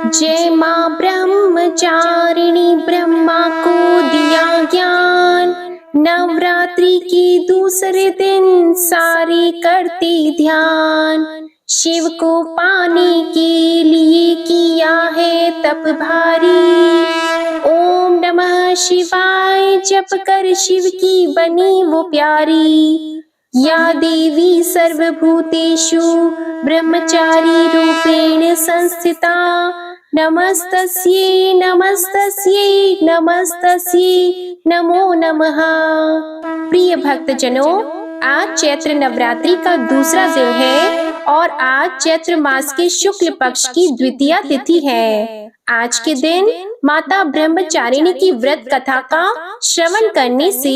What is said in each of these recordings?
जय माँ ब्रह्मचारिणी, ब्रह्मा को दिया ज्ञान। नवरात्रि के दूसरे दिन सारी करती ध्यान। शिव को पाने के लिए किया है तप भारी। ओम नमः शिवाय जप कर शिव की बनी वो प्यारी। या देवी सर्वभूतेषु ब्रह्मचारी रूपेण संस्थिता। नमस्तस्यै नमस्तस्यै नमस्तस्यै नमो नमः। प्रिय भक्तजनों, आज चैत्र नवरात्रि का दूसरा दिन है और आज चैत्र मास के शुक्ल पक्ष की द्वितीया तिथि है। आज के दिन माता ब्रह्मचारिणी की व्रत कथा का श्रवण करने से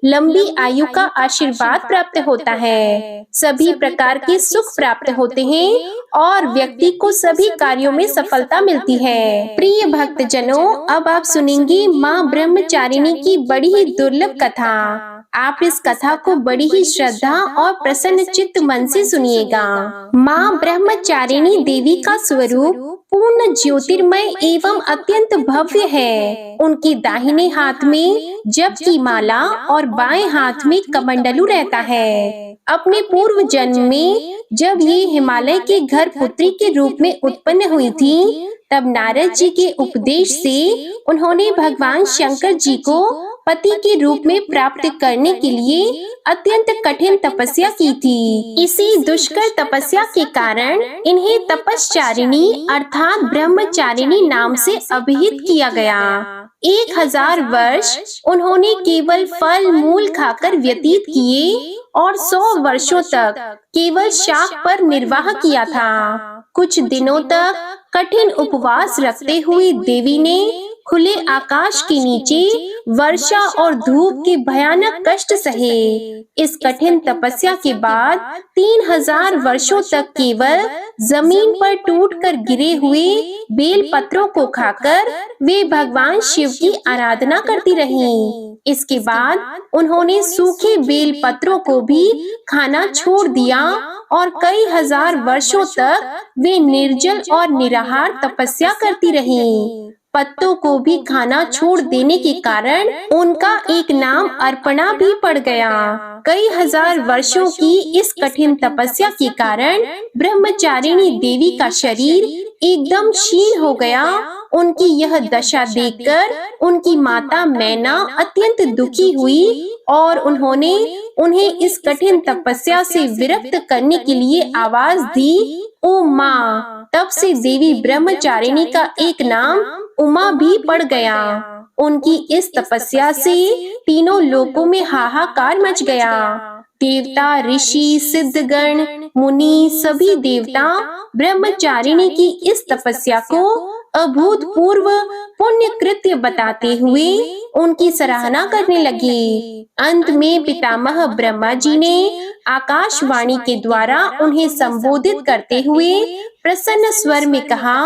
लंबी आयु का आशीर्वाद प्राप्त होता है, सभी प्रकार के सुख प्राप्त होते हैं और व्यक्ति को सभी कार्यों में सफलता मिलती है। प्रिय भक्तजनों, अब आप सुनेंगे माँ ब्रह्मचारिणी की बड़ी ही दुर्लभ कथा। आप इस कथा को बड़ी ही श्रद्धा और प्रसन्न चित्त मन से सुनिएगा। माँ ब्रह्मचारिणी देवी का स्वरूप पूर्ण ज्योतिर्मय एवं अत्यंत भव्य है। उनके दाहिने हाथ में जप की माला और बाएं हाथ में कमंडलू रहता है। अपने पूर्व जन्म में जब ये हिमालय के घर पुत्री के रूप में उत्पन्न हुई थी, तब नारद जी के उपदेश से उन्होंने भगवान शंकर जी को पति के रूप में प्राप्त करने के लिए अत्यंत कठिन तपस्या की थी। इसी दुष्कर तपस्या के कारण इन्हें तपस्चारिणी अर्थात ब्रह्मचारिणी नाम से अभिहित किया गया। 1000 वर्ष उन्होंने केवल फल मूल खाकर व्यतीत किए और 100 वर्षों तक केवल शाक पर निर्वाह किया था। कुछ दिनों तक कठिन उपवास रखते हुए देवी ने खुले आकाश के नीचे वर्षा और धूप के भयानक कष्ट सहे। इस कठिन तपस्या के बाद 3000 वर्षों तक केवल जमीन पर टूटकर गिरे हुए बेल पत्रों को खाकर वे भगवान शिव की आराधना करती रहीं। इसके बाद उन्होंने सूखे बेल पत्रों को भी खाना छोड़ दिया और कई हजार वर्षों तक वे निर्जल और निराहार तपस्या करती रहीं। पत्तों को भी खाना छोड़ देने के कारण उनका एक नाम अर्पणा भी पड़ गया। कई हजार वर्षों की इस कठिन तपस्या के कारण ब्रह्मचारिणी देवी का शरीर एकदम क्षीण हो गया। उनकी यह दशा देखकर उनकी माता मैना अत्यंत दुखी हुई और उन्होंने उन्हें इस कठिन तपस्या से विरक्त करने के लिए आवाज दी, ओ माँ। तब से देवी ब्रह्मचारिणी का एक नाम उमा भी पड़ गया। उनकी इस तपस्या से तीनों लोकों में हाहाकार मच गया। देवता, ऋषि, सिद्धगण, मुनि सभी देवता ब्रह्मचारिणी की इस तपस्या को अभूतपूर्व पुण्य कृत्य बताते हुए उनकी सराहना करने लगे। अंत में पितामह ब्रह्मा जी ने आकाशवाणी के द्वारा उन्हें संबोधित करते हुए प्रसन्न स्वर में कहा,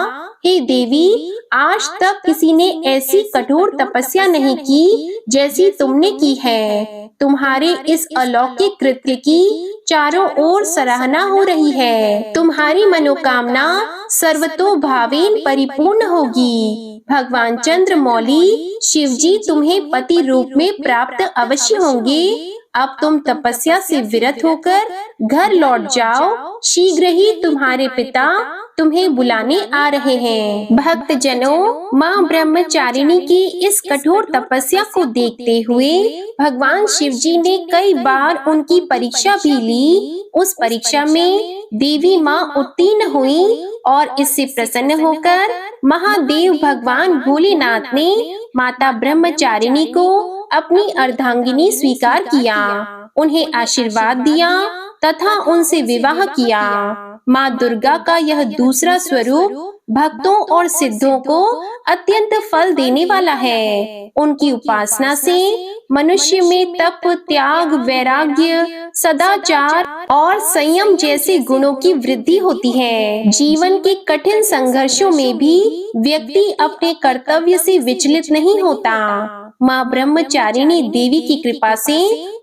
हे देवी, आज तक किसी ने ऐसी कठोर तपस्या नहीं की जैसी तुमने की है। तुम्हारे इस अलौकिक कृत्य की चारों ओर सराहना हो रही है। तुम्हारी मनोकामना सर्वतोभावेन परिपूर्ण होगी। भगवान चंद्रमौली शिव जी तुम्हें पति रूप में प्राप्त अवश्य होंगे। अब तुम तपस्या से विरत होकर घर लौट जाओ। शीघ्र ही तुम्हारे पिता तुम्हें बुलाने आ रहे हैं। भक्त जनों, माँ ब्रह्मचारिणी की इस कठोर तपस्या को देखते हुए भगवान शिव जी ने कई बार उनकी परीक्षा भी ली। उस परीक्षा में देवी माँ उत्तीर्ण हुई और इससे प्रसन्न होकर महादेव भगवान भोलेनाथ ने माता ब्रह्मचारिणी को अपनी अर्धांगिनी स्वीकार किया, उन्हें आशीर्वाद दिया तथा उनसे विवाह किया। माँ दुर्गा का यह दूसरा स्वरूप भक्तों और सिद्धों को अत्यंत फल देने वाला है। उनकी उपासना से मनुष्य में तप, त्याग, वैराग्य, सदाचार और संयम जैसे गुणों की वृद्धि होती है। जीवन के कठिन संघर्षों में भी व्यक्ति अपने कर्तव्य से विचलित नहीं होता। माँ ब्रह्मचारिणी देवी की कृपा से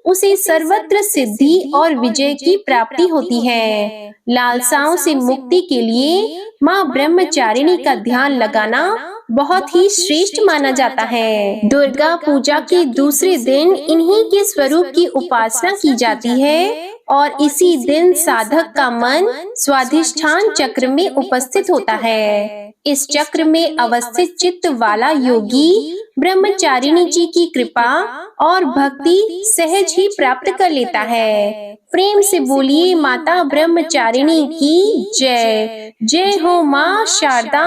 उसे सर्वत्र सिद्धि और विजय की प्राप्ति होती है। लालसाओं से मुक्ति के लिए माँ ब्रह्मचारिणी का ध्यान लगाना बहुत ही श्रेष्ठ माना जाता है। दुर्गा पूजा के दूसरे दिन इन्हीं के स्वरूप की उपासना की जाती है और इसी दिन साधक का मन स्वाधिष्ठान चक्र में उपस्थित होता है। इस चक्र में अवस्थित चित्त वाला योगी ब्रह्मचारिणी जी की कृपा और भक्ति सहज ही प्राप्त कर लेता है। प्रेम से बोलिए माता ब्रह्मचारिणी की जय। जय हो माँ शारदा,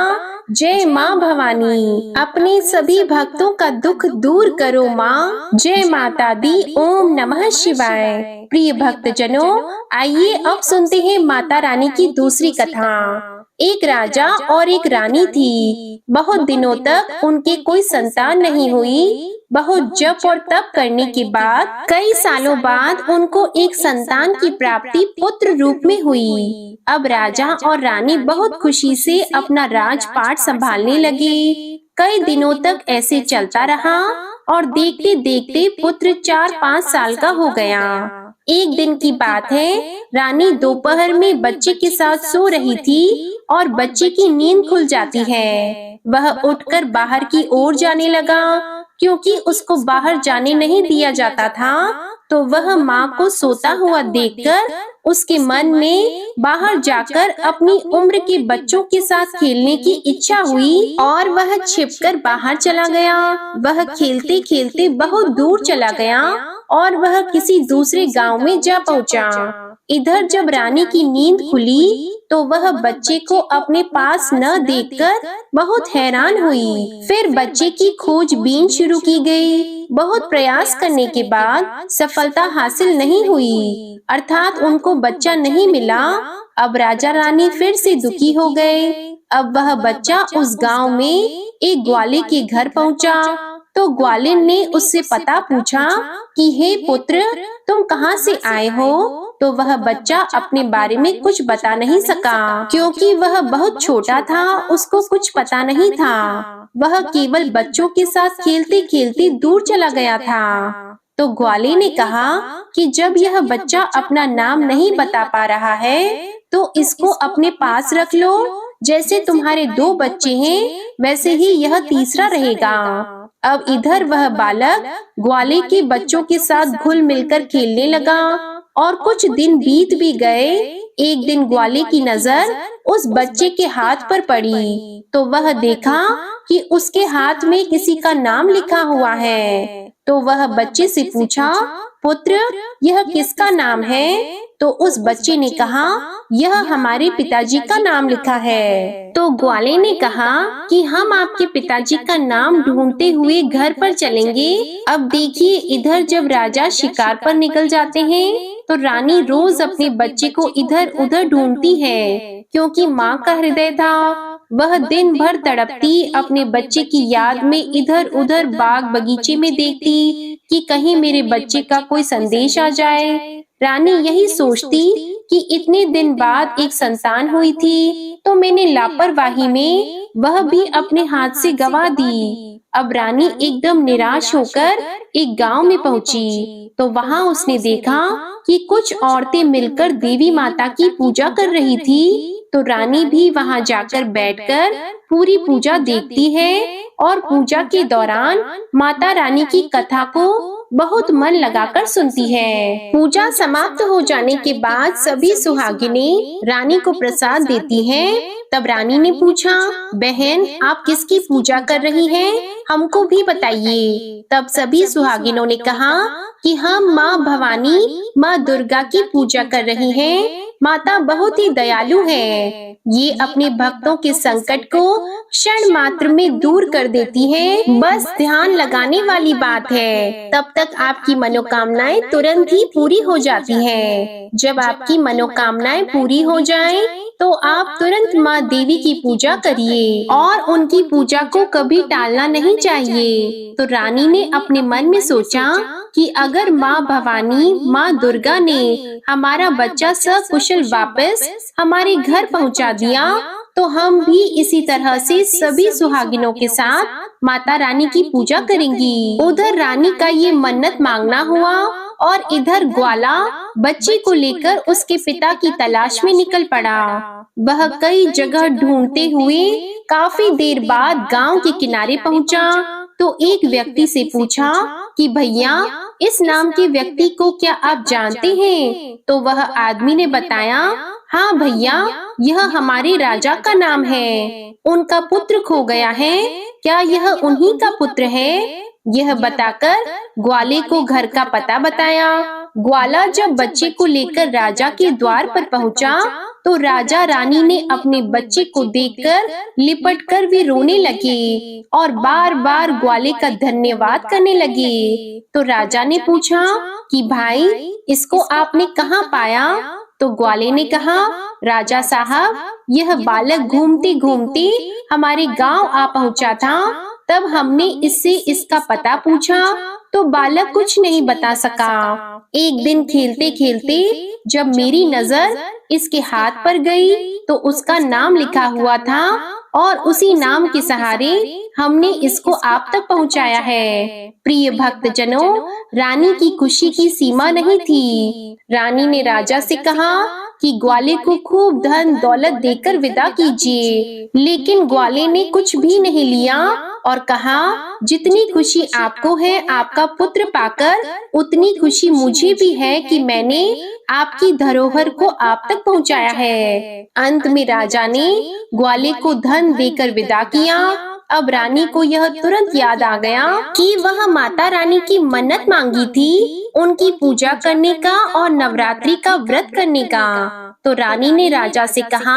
जय माँ भवानी। अपने सभी भक्तों का दुख दूर करो माँ। जय माता दी। ओम नमः शिवाय। प्रिय भक्तजनों, आइए अब सुनते हैं माता रानी की दूसरी कथा। एक राजा और एक रानी थी। बहुत दिनों तक उनके कोई संतान नहीं हुई। बहुत जप और तप करने के बाद कई सालों बाद उनको एक संतान की प्राप्ति पुत्र रूप में हुई। अब राजा और रानी बहुत खुशी से अपना राजपाट संभालने लगे। कई दिनों तक ऐसे चलता रहा और देखते देखते पुत्र 4-5 साल का हो गया। एक दिन की बात है, रानी दोपहर में बच्चे के साथ सो रही थी और बच्चे की नींद खुल जाती है। वह उठकर बाहर की ओर जाने लगा। क्योंकि उसको बाहर जाने नहीं दिया जाता था, तो वह माँ को सोता हुआ देखकर उसके मन में बाहर जाकर अपनी उम्र के बच्चों के साथ खेलने की इच्छा हुई और वह छिपकर बाहर चला गया। वह खेलते खेलते बहुत दूर चला गया और वह किसी दूसरे गांव में जा पहुंचा। इधर जब रानी की नींद खुली तो वह बच्चे को अपने पास न देखकर बहुत हैरान हुई। फिर बच्चे की खोजबीन शुरू की गई। बहुत प्रयास करने के बाद सफलता हासिल नहीं हुई, अर्थात उनको बच्चा नहीं मिला। अब राजा रानी फिर से दुखी हो गए। अब वह बच्चा उस गांव में एक ग्वाले के घर पहुंचा। तो ग्वालिन ने उससे पता पूछा कि हे पुत्र, तुम कहाँ से आए हो? तो वह बच्चा अपने बारे में कुछ बता नहीं सका, क्योंकि वह बहुत छोटा था, उसको कुछ पता नहीं था। वह केवल बच्चों के साथ खेलते खेलते दूर चला गया था। तो ग्वाले ने कहा कि जब यह बच्चा अपना नाम नहीं बता पा रहा है तो इसको अपने पास रख लो। जैसे तुम्हारे 2 बच्चे हैं वैसे ही यह तीसरा रहेगा। अब इधर वह बालक ग्वाले के बच्चों के साथ घुल मिलकर खेलने लगा और कुछ दिन बीत भी गए। एक दिन ग्वाले की नजर उस बच्चे के हाथ पर पड़ी तो वह देखा कि उसके हाथ में किसी का नाम लिखा हुआ है। तो वह बच्चे से पूछा, पुत्र, यह किसका नाम है? तो उस बच्चे ने कहा, यह हमारे पिताजी का नाम लिखा है। तो ग्वाले ने कहा कि हम आपके पिताजी का नाम ढूंढते हुए घर पर चलेंगे। अब देखिए, इधर जब राजा शिकार पर निकल जाते हैं तो रानी रोज अपने बच्चे को इधर उधर ढूंढती है, क्योंकि माँ का हृदय था। वह दिन भर तड़पती अपने बच्चे की याद में इधर उधर बाग बगीचे में देखती कि कहीं मेरे बच्चे का कोई संदेश आ जाए। रानी यही सोचती कि इतने दिन बाद एक संतान हुई थी तो मैंने लापरवाही में वह भी अपने हाथ से गवा दी। अब रानी एकदम निराश होकर एक गांव में पहुंची तो वहां उसने देखा कि कुछ औरतें मिलकर देवी माता की पूजा कर रही थी। तो रानी भी वहां जाकर बैठकर पूरी पूजा देखती है और पूजा के दौरान माता रानी की कथा को बहुत मन लगाकर सुनती है। पूजा समाप्त हो जाने के बाद सभी सुहागिनें रानी को प्रसाद देती हैं। तब रानी ने पूछा, बहन, आप किसकी पूजा कर रही हैं? हमको भी बताइए। तब सभी सुहागिनों ने कहा कि हम माँ भवानी, माँ दुर्गा की पूजा कर रही हैं। माता बहुत ही दयालु है। ये अपने भक्तों के संकट को क्षण मात्र में दूर कर देती है। बस ध्यान लगाने वाली बात है। तब तक आपकी मनोकामनाएं तुरंत ही पूरी हो जाती हैं। जब आपकी मनोकामनाएं पूरी हो जाएं, तो आप तुरंत माँ देवी की पूजा करिए और उनकी पूजा को कभी टालना नहीं चाहिए। तो रानी ने अपने मन में सोचा कि अगर माँ भवानी, माँ दुर्गा ने हमारा बच्चा सकुशल वापस हमारे घर पहुँचा दिया तो हम भी इसी तरह से सभी सुहागिनों के साथ माता रानी की पूजा करेंगी। उधर रानी का ये मन्नत मांगना हुआ और इधर ग्वाला बच्चे को लेकर उसके पिता की तलाश में निकल पड़ा। वह कई जगह ढूंढते हुए काफी देर बाद गांव के किनारे पहुंचा तो एक व्यक्ति से पूछा कि भैया, इस नाम के व्यक्ति को क्या आप जानते हैं? तो वह आदमी ने बताया, हाँ भैया, यह हमारे राजा का नाम है। उनका पुत्र खो गया है, क्या यह उन्हीं का पुत्र है? यह बताकर ग्वाले को घर का पता बताया। ग्वाला जब बच्चे को लेकर राजा के द्वार पर पहुंचा तो राजा रानी ने अपने बच्चे को देखकर लिपट कर वे रोने लगे और बार बार ग्वाले का धन्यवाद करने लगे। तो राजा ने पूछा कि भाई, इसको आपने कहाँ पाया? तो ग्वाले ने कहा, राजा साहब, यह बालक घूमते घूमते हमारे गांव आ पहुंचा था। तब हमने इससे इसका पता पूछा तो बालक कुछ नहीं बता सका। एक दिन खेलते खेलते जब मेरी नजर इसके हाथ पर गई तो उसका नाम लिखा हुआ था और उसी नाम के सहारे हमने इसको आप तक पहुंचाया है। प्रिय भक्तजनों, रानी की खुशी की सीमा नहीं थी। रानी ने राजा से कहा कि ग्वाले को खूब धन दौलत देकर विदा कीजिए, लेकिन ग्वाले ने कुछ भी नहीं लिया और कहा, जितनी खुशी आपको है आपका पुत्र पाकर, उतनी खुशी मुझे भी है कि मैंने आपकी धरोहर को आप तक पहुंचाया है। अंत में राजा ने ग्वाले को धन देकर विदा किया। अब रानी को यह तुरंत याद आ गया कि वह माता रानी की मन्नत मांगी थी, उनकी पूजा करने का और नवरात्रि का व्रत करने का। तो रानी ने राजा से कहा,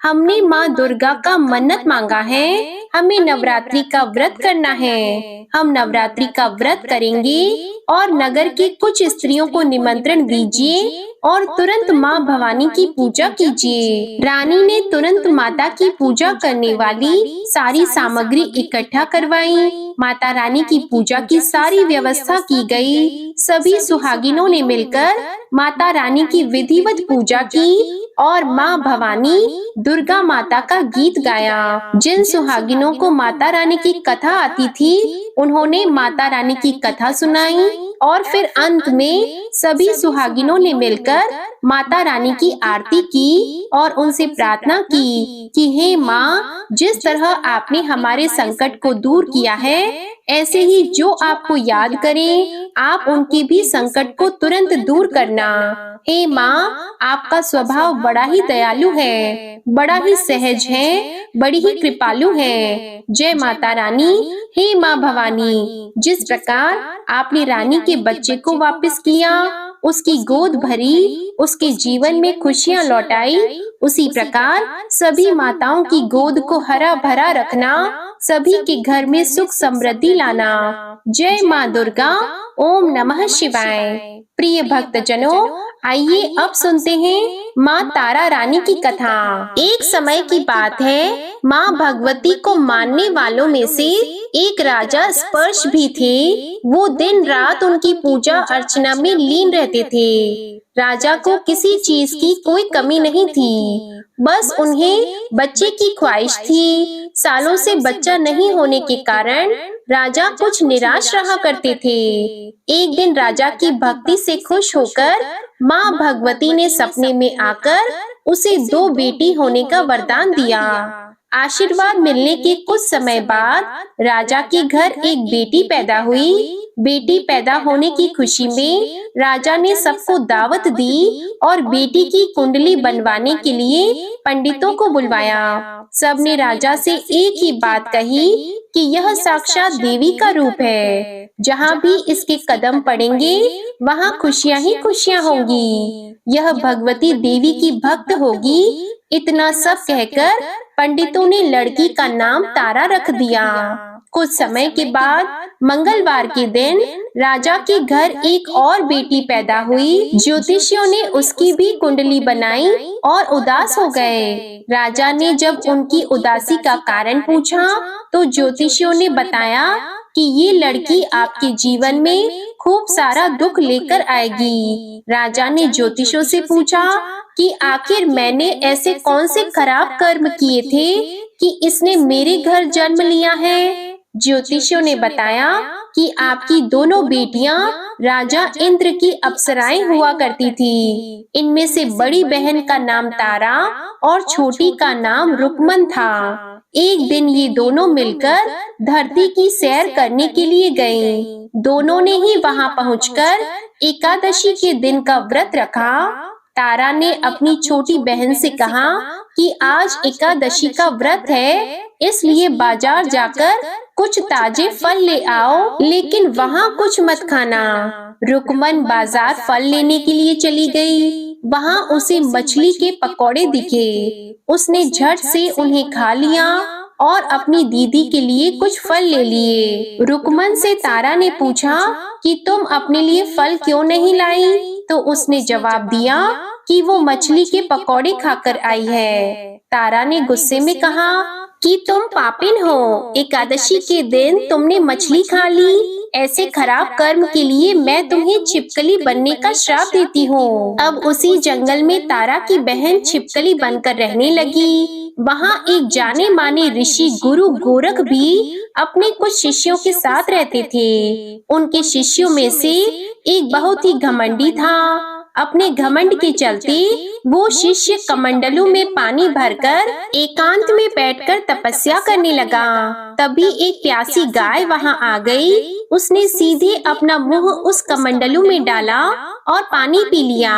हमने माँ दुर्गा का मन्नत मांगा है, हमें नवरात्रि का व्रत करना है। हम नवरात्रि का व्रत करेंगे और नगर के कुछ स्त्रियों को निमंत्रण दीजिए और तुरंत माँ भवानी की पूजा कीजिए। रानी ने तुरंत माता की पूजा करने वाली सारी सामग्री इकट्ठा करवाई। माता रानी की पूजा की सारी व्यवस्था की गई। सभी सुहागिनों ने मिलकर माता रानी की विधिवत पूजा की और माँ भवानी दुर्गा माता का गीत गाया। जिन सुहागिनों को माता रानी की कथा आती थी, उन्होंने माता रानी की कथा सुनाई और फिर अंत में सभी सुहागिनों ने मिलकर माता रानी की आरती की और उनसे प्रार्थना की कि हे माँ, जिस तरह आपने हमारे संकट को दूर किया है, ऐसे ही जो आपको याद करें, आप उनके भी संकट को तुरंत दूर करना। हे माँ, आपका स्वभाव बड़ा ही दयालु है, बड़ा ही सहज है, बड़ी ही कृपालु है। जय माता रानी। हे माँ भवानी, जिस प्रकार आपने रानी के बच्चे को वापस किया, उसकी गोद भरी, उसके जीवन में खुशियाँ लौटाई, उसी प्रकार सभी माताओं की गोद को हरा भरा रखना, सभी के घर में सुख समृद्धि लाना। जय माँ दुर्गा। ओम नमः शिवाय। प्रिय भक्तजनों, आइए अब सुनते हैं माँ तारा रानी की कथा। एक समय की बात है, माँ भगवती को मानने वालों में से एक राजा स्पर्श भी थे। वो दिन रात उनकी पूजा अर्चना में लीन रहते थे। राजा को किसी चीज की कोई कमी नहीं थी, बस उन्हें बच्चे की ख्वाहिश थी। सालों से बच्चा नहीं होने के कारण राजा कुछ निराश रहा करते थे। एक दिन राजा की भक्ति से खुश होकर माँ भगवती ने सपने में आकर उसे 2 बेटी होने का वरदान दिया। आशीर्वाद मिलने के कुछ समय बाद राजा के घर एक बेटी पैदा हुई। बेटी पैदा होने की खुशी में राजा ने सबको दावत दी और बेटी की कुंडली बनवाने के लिए पंडितों को बुलवाया। सबने राजा से एक ही बात कही कि यह साक्षात देवी का रूप है। जहाँ भी इसके कदम पड़ेंगे वहाँ खुशियाँ ही खुशियाँ होंगी। यह भगवती देवी की भक्त होगी। इतना सब कहकर पंडितों ने लड़की का नाम तारा रख दिया। कुछ समय के बाद मंगलवार के दिन राजा के घर एक और बेटी पैदा हुई। ज्योतिषियों ने उसकी भी कुंडली बनाई और उदास हो गए। राजा ने जब उनकी उदासी का कारण पूछा तो ज्योतिषियों ने बताया कि ये लड़की आपके जीवन में खूब सारा दुख लेकर आएगी। राजा ने ज्योतिषों से पूछा कि आखिर मैंने ऐसे कौन से खराब कर्म किए थे कि इसने मेरे घर जन्म लिया है। ज्योतिषियों ने बताया कि आपकी दोनों बेटियां राजा इंद्र की अप्सराएं हुआ करती थी। इनमें से बड़ी बहन का नाम तारा और छोटी का नाम रुकमन था। एक दिन ये दोनों मिलकर धरती की सैर करने के लिए गईं। दोनों ने ही वहां पहुंचकर एकादशी के दिन का व्रत रखा। तारा ने अपनी छोटी बहन से कहा कि आज एकादशी का व्रत है, इसलिए बाजार जाकर कुछ ताजे फल ले आओ, लेकिन वहाँ कुछ मत खाना। रुकमन बाजार फल लेने के लिए चली गई। वहाँ उसे मछली के पकौड़े दिखे। उसने झट से उन्हें खा लिया और अपनी दीदी के लिए कुछ फल ले लिए। रुकमन से तारा ने पूछा कि तुम अपने लिए फल क्यों नहीं लाई? तो उसने जवाब दिया कि वो मछली के पकौड़े खाकर आई है। तारा ने गुस्से में कहा कि तुम पापिन हो, एकादशी के दिन तुमने मछली खा ली। ऐसे खराब कर्म के लिए मैं तुम्हें छिपकली बनने का श्राप देती हूँ। अब उसी जंगल में तारा की बहन छिपकली बनकर रहने लगी। वहाँ एक जाने माने ऋषि गुरु गोरख भी अपने कुछ शिष्यों के साथ रहते थे। उनके शिष्यों में से एक बहुत ही घमंडी था। अपने घमंड के चलते वो शिष्य कमंडलों में पानी भरकर एकांत में बैठकर तपस्या करने लगा। तभी एक प्यासी गाय वहां आ गई। उसने सीधे अपना मुंह उस कमंडलू में डाला और पानी पी लिया।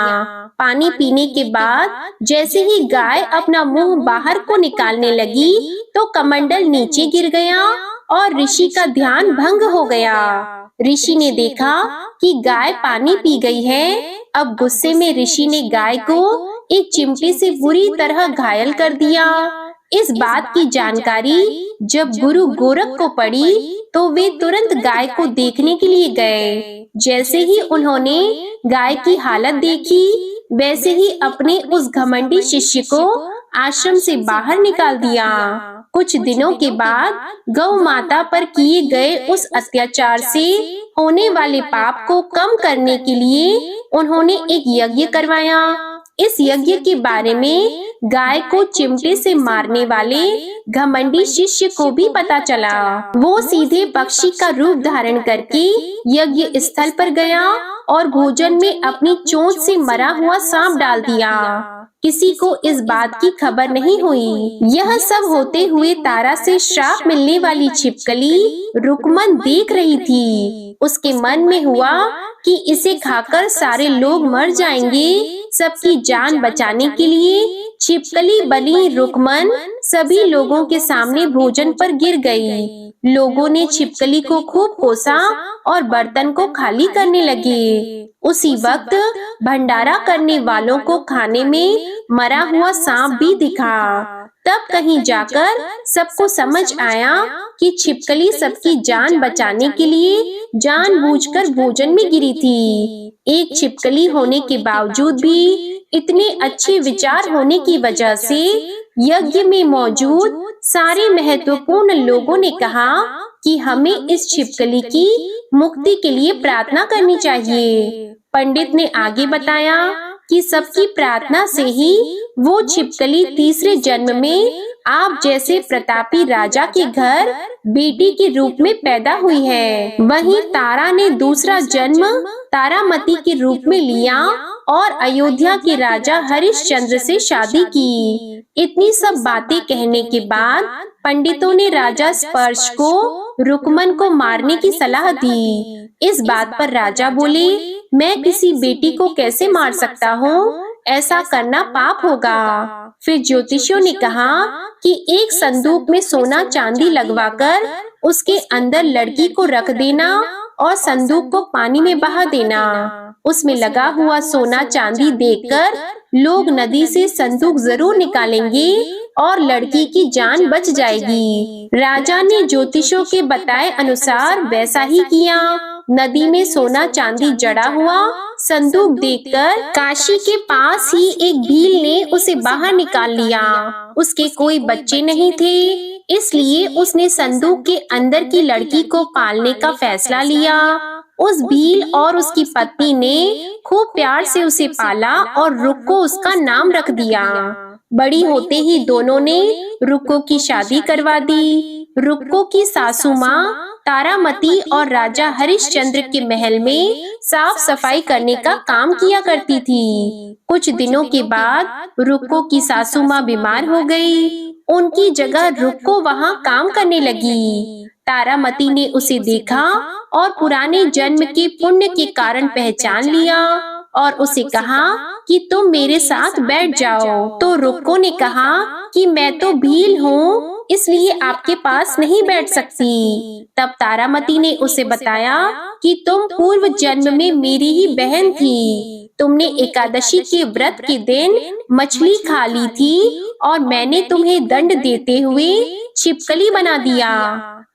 पानी पीने के बाद जैसे ही गाय अपना मुंह बाहर को निकालने लगी तो कमंडल नीचे गिर गया और ऋषि का ध्यान भंग हो गया। ऋषि ने देखा कि गाय पानी पी गई है। अब गुस्से में ऋषि ने गाय को एक चिमटे से बुरी तरह घायल कर दिया। इस बात की जानकारी जब गुरु गोरख को पड़ी तो वे तुरंत गाय को देखने के लिए गए। जैसे ही उन्होंने गाय की हालत देखी, वैसे ही अपने उस घमंडी शिष्य को आश्रम से बाहर निकाल दिया। कुछ दिनों के बाद गौ माता पर किए गए उस अत्याचार से होने वाले पाप को कम करने के लिए उन्होंने एक यज्ञ करवाया। इस यज्ञ के बारे में गाय को चिमटे से मारने वाले घमंडी शिष्य को भी पता चला। वो सीधे पक्षी का रूप धारण करके यज्ञ स्थल पर गया और भोजन में अपनी चोंच से मरा हुआ सांप डाल दिया। किसी को इस बात की खबर नहीं हुई। यह सब होते हुए तारा से श्राप मिलने वाली छिपकली रुकमन देख रही थी। उसके मन में हुआ कि इसे खाकर सारे लोग मर जाएंगे। सबकी जान बचाने के लिए छिपकली बनी रुकमन सभी लोगों के सामने भोजन पर गिर गई। लोगों ने छिपकली को खूब कोसा और बर्तन को खाली करने लगे। उसी वक्त भंडारा करने वालों को खाने में मरा हुआ सांप भी दिखा। तब कहीं जाकर सबको समझ आया कि छिपकली सबकी जान बचाने के लिए जानबूझकर भोजन में गिरी थी। एक छिपकली होने के बावजूद भी इतने अच्छे विचार होने की वजह से यज्ञ में मौजूद सारे महत्वपूर्ण लोगों ने कहा कि हमें इस छिपकली की मुक्ति के लिए प्रार्थना करनी चाहिए। पंडित ने आगे बताया कि सबकी प्रार्थना से ही वो छिपकली तीसरे जन्म में आप जैसे प्रतापी राजा के घर बेटी के रूप में पैदा हुई है। वहीं तारा ने दूसरा जन्म तारामती के रूप में लिया और अयोध्या के राजा हरिश्चंद्र से शादी की। इतनी सब बातें कहने के बाद पंडितों ने राजा स्पर्श को रुकमन को मारने की सलाह दी। इस बात पर राजा बोले, मैं किसी बेटी को कैसे मार सकता हूँ? ऐसा करना पाप होगा। फिर ज्योतिषियों ने कहा कि एक संदूक में सोना चांदी लगवाकर उसके अंदर लड़की को रख देना और संदूक को पानी में बहा देना। उसमें लगा हुआ सोना चांदी देखकर लोग नदी से संदूक जरूर निकालेंगे और लड़की की जान बच जाएगी। राजा ने ज्योतिषों के बताए अनुसार वैसा ही किया। नदी में सोना चांदी जड़ा हुआ संदूक देखकर काशी के पास ही एक भील ने उसे बाहर निकाल लिया। उसके कोई बच्चे नहीं थे, इसलिए उसने संदूक के अंदर की लड़की को पालने का फैसला लिया। उस भील और उसकी पत्नी ने खूब प्यार से उसे पाला और रुक को उसका नाम रख दिया। बड़ी होते ही दोनों ने रुको की शादी करवा दी। रुक्को की सासू माँ तारामती और राजा हरिश्चंद्र के महल में साफ सफाई करने का काम किया करती थी। कुछ दिनों के बाद रुक्को की सासू माँ बीमार हो गई। उनकी जगह रुक्को वहाँ काम करने लगी। तारामती ने उसे देखा और पुराने जन्म के पुण्य के कारण पहचान लिया और उसे कहा कि तुम मेरे साथ बैठ जाओ। तो रुक्को ने कहा कि मैं तो भील हूँ, इसलिए आपके पास नहीं बैठ सकती। तब तारामती ने उसे बताया कि तुम पूर्व जन्म में मेरी ही बहन थी। तुमने एकादशी के व्रत के दिन मछली खा ली थी और मैंने तुम्हें दंड देते हुए छिपकली बना दिया।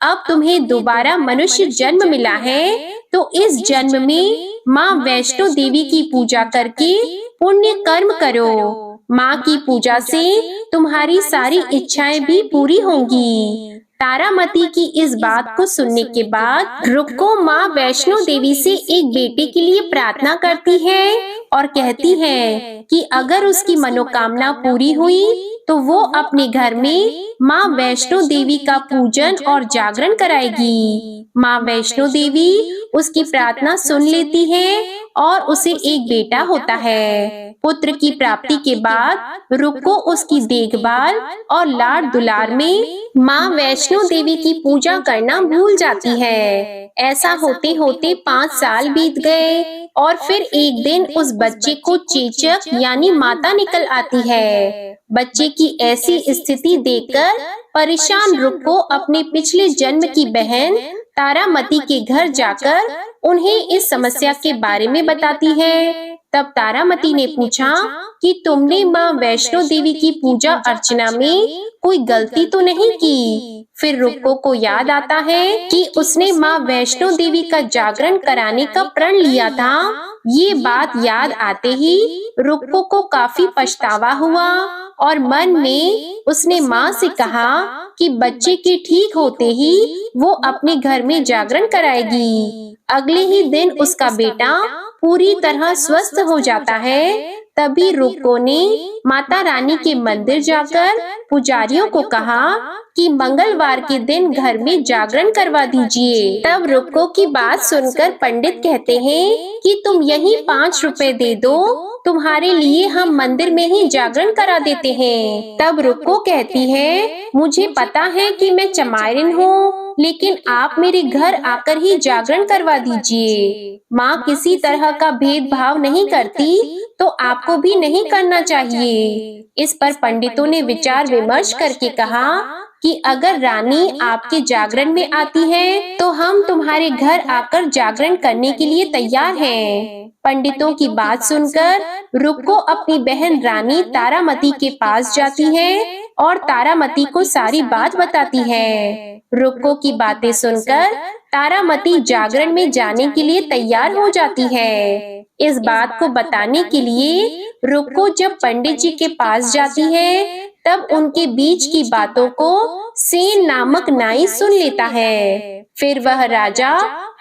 अब तुम्हें दोबारा मनुष्य जन्म मिला है, तो इस जन्म में माँ वैष्णो देवी की पूजा करके पुण्य कर्म करो। माँ की पूजा से तुम्हारी सारी इच्छाएं भी पूरी होंगी। तारामती की इस बात को सुनने के बाद रुक्को माँ वैष्णो देवी से एक बेटे के लिए प्रार्थना करती है और कहती है कि अगर उसकी मनोकामना पूरी हुई तो वो अपने घर में माँ वैष्णो देवी का पूजन और जागरण कराएगी। माँ वैष्णो देवी उसकी प्रार्थना सुन लेती है और उसे एक बेटा होता है। पुत्र की प्राप्ति के बाद रुक्को उसकी देखभाल और लाड दुलार में माँ वैष्णो देवी की पूजा करना भूल जाती है। ऐसा होते होते 5 साल बीत गए और फिर एक दिन उस बच्चे को चेचक यानी माता निकल आती है। बच्चे की ऐसी स्थिति देखकर परेशान रुक्को अपने पिछले जन्म की बहन तारामती के घर जाकर उन्हें इस समस्या के बारे में बताती है। तब तारामती ने पूछा कि तुमने माँ वैष्णो देवी की पूजा अर्चना में कोई गलती तो नहीं की। फिर रुक्को को याद आता है कि उसने माँ वैष्णो देवी का जागरण कराने का प्रण लिया था। ये बात याद आते ही रुक्को को काफी पछतावा हुआ और मन में उसने माँ से कहा कि बच्चे के ठीक होते ही वो अपने घर में जागरण कराएगी। अगले ही दिन उसका बेटा पूरी तरह स्वस्थ हो जाता है। तभी रुक्को ने माता रानी के मंदिर जाकर पुजारियों को कहा कि मंगलवार के दिन घर में जागरण करवा दीजिए। तब रुक्को की बात सुनकर पंडित कहते हैं कि तुम यही 5 रुपए दे दो, तुम्हारे लिए हम मंदिर में ही जागरण करा देते हैं। तब रुक्को कहती है, मुझे पता है कि मैं चमारिन हूँ, लेकिन आप मेरे घर आकर ही जागरण करवा दीजिए। माँ किसी तरह का भेदभाव नहीं करती, तो आपको भी नहीं करना चाहिए। इस पर पंडितों ने विचार विमर्श करके कहा कि अगर रानी आपके जागरण में आती है तो हम तुम्हारे घर आकर जागरण करने के लिए तैयार हैं। पंडितों की बात सुनकर रुक्को अपनी बहन रानी तारामती के पास जाती है और तारामती को सारी बात बताती है। रुक्को की बातें सुनकर तारामती जागरण में जाने के लिए तैयार हो जाती है। इस बात को बताने के लिए रुक्को जब पंडित जी के पास जाती है तब उनके बीच की बातों को सेन नामक नाई सुन लेता है। फिर वह राजा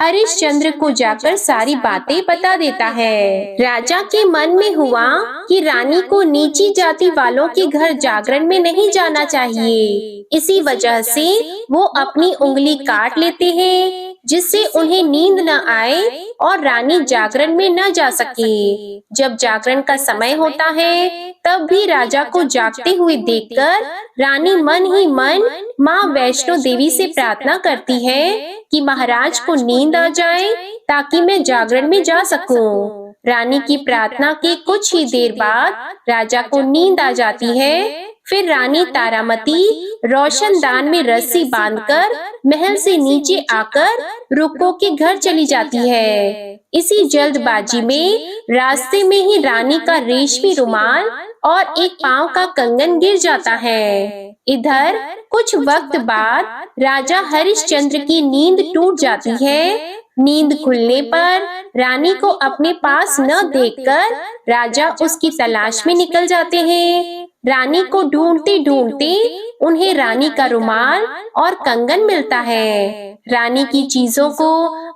हरिश्चंद्र को जाकर सारी बातें बता देता है। राजा के मन में हुआ कि रानी को नीची जाति वालों के घर जागरण में नहीं जाना चाहिए। इसी वजह से वो अपनी उंगली काट लेते हैं जिससे उन्हें नींद न आए और रानी जागरण में न जा सके। जब जागरण का समय होता है तब भी राजा को जागते हुए देखकर रानी मन ही मन माँ वैष्णो देवी से प्रार्थना करती है कि महाराज को नींद आ जाए ताकि मैं जागरण में जा सकूं। रानी की प्रार्थना के कुछ ही देर बाद राजा को नींद आ जाती है। फिर रानी तारामती रोशनदान में रस्सी बांधकर महल से नीचे आकर रुक्को के घर चली जाती है। इसी जल्दबाजी में रास्ते में ही रानी का रेशमी रुमाल और एक पांव का कंगन गिर जाता है। इधर कुछ वक्त बाद राजा हरिश्चंद्र की नींद टूट जाती है। नींद खुलने पर रानी को अपने पास न देखकर राजा उसकी तलाश में निकल जाते हैं। रानी को ढूंढते ढूंढते उन्हें रानी का रुमाल और कंगन मिलता है। रानी की चीजों को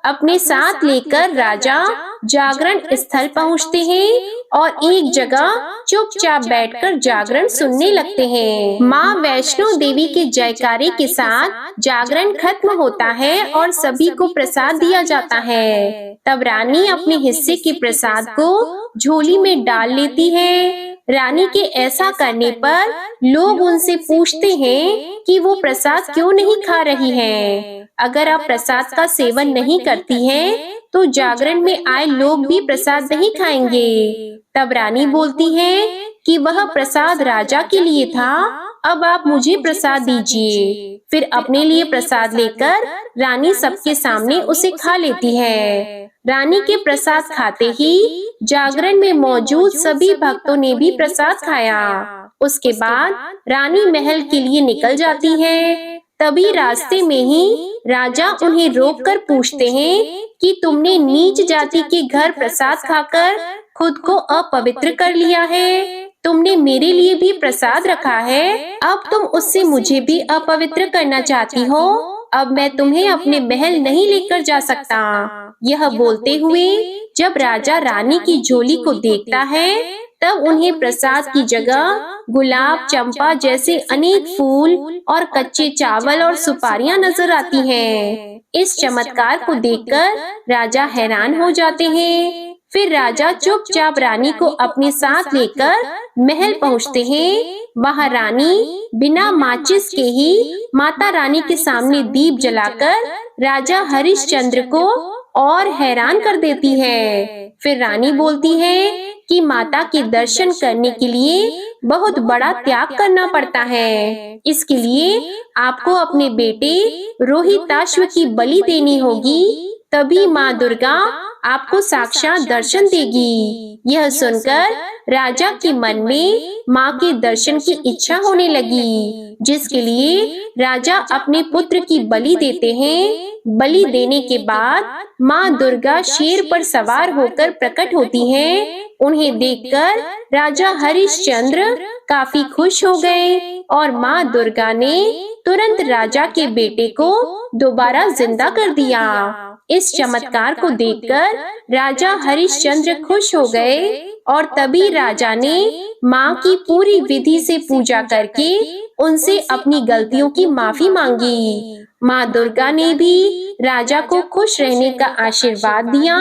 अपने साथ लेकर राजा जागरण स्थल पहुँचते हैं और एक जगह चुपचाप बैठकर जागरण सुनने लगते हैं। माँ वैष्णो देवी के जयकारे के साथ जागरण खत्म होता है और सभी को प्रसाद दिया जाता है। तब रानी अपने हिस्से के प्रसाद को झोली में डाल लेती है। रानी के ऐसा करने पर लोग उनसे पूछते हैं कि वो प्रसाद क्यों नहीं खा रही हैं। अगर आप प्रसाद का सेवन नहीं करती हैं, तो जागरण में आए लोग भी प्रसाद नहीं खाएंगे। तब रानी बोलती है कि वह प्रसाद राजा के लिए था, अब आप मुझे प्रसाद दीजिए। फिर अपने लिए प्रसाद लेकर रानी सबके सामने उसे खा लेती है। रानी के प्रसाद खाते ही जागरण में मौजूद सभी भक्तों ने भी प्रसाद खाया। उसके बाद रानी महल के लिए निकल जाती है। तभी रास्ते में ही राजा उन्हें रोककर पूछते हैं कि तुमने नीच जाति के घर प्रसाद खाकर खुद को अपवित्र कर लिया है। तुमने मेरे लिए भी प्रसाद रखा है, अब तुम उससे मुझे भी अपवित्र करना चाहती हो। अब मैं तुम्हें अपने महल नहीं लेकर जा सकता। यह बोलते हुए जब राजा रानी की झोली को देखता है, तब उन्हें प्रसाद की जगह गुलाब, चंपा जैसे अनेक फूल और कच्चे चावल और सुपारियां नजर आती हैं। इस चमत्कार को देखकर राजा हैरान हो जाते हैं। फिर राजा चुपचाप रानी को अपने साथ लेकर महल पहुंचते हैं। वहां रानी बिना माचिस के ही माता रानी के सामने दीप जलाकर राजा हरिश्चंद्र को और हैरान कर देती है। फिर रानी बोलती है कि माता के दर्शन करने के लिए बहुत बड़ा त्याग करना पड़ता है। इसके लिए आपको अपने बेटे रोहिताश्व की बलि देनी होगी, तभी माँ दुर्गा आपको साक्षात दर्शन देगी। यह सुनकर राजा के मन में माँ के दर्शन की इच्छा होने लगी, जिसके लिए राजा अपने पुत्र की बलि देते हैं। बलि देने के बाद माँ दुर्गा शेर पर सवार होकर प्रकट होती हैं। उन्हें देखकर राजा हरिश्चंद्र काफी खुश हो गए और माँ दुर्गा ने तुरंत राजा के बेटे को दोबारा जिंदा कर दिया। इस चमत्कार को देखकर राजा हरिश्चंद्र खुश हो गए और तभी राजा ने माँ की पूरी विधि से पूजा करके उनसे अपनी गलतियों की माफी मांगी। माँ दुर्गा ने भी राजा को खुश रहने का आशीर्वाद दिया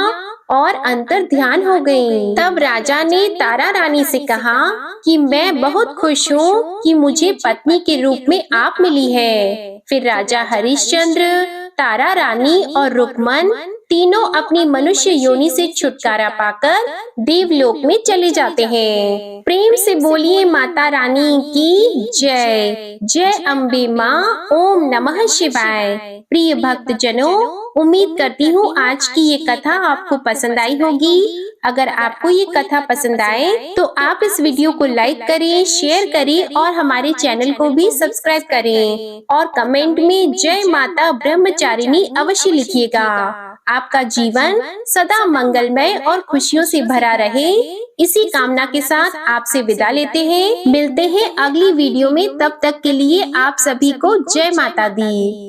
और अंतर ध्यान हो गई। तब राजा ने तारा रानी से कहा कि मैं बहुत खुश हूँ कि मुझे पत्नी के रूप में आप मिली है। फिर राजा हरिश्चंद्र, तारा रानी और रुक्मन तीनों अपनी मनुष्य योनि से छुटकारा पाकर देवलोक में चले जाते हैं। प्रेम से बोलिए माता रानी की जय। जय अम्बे माँ। ओम नमः शिवाय। प्रिय भक्त जनों, उम्मीद करती हूँ आज की ये कथा आपको पसंद आई होगी। अगर आपको ये कथा पसंद आए तो आप इस वीडियो को लाइक करें, शेयर करें और हमारे चैनल को भी सब्सक्राइब करें और कमेंट में जय माता ब्रह्मचारिणी अवश्य लिखिएगा। आपका जीवन सदा मंगलमय और खुशियों से भरा रहे, इसी कामना के साथ आपसे विदा लेते हैं। मिलते हैं अगली वीडियो में, तब तक के लिए आप सभी को जय माता दी।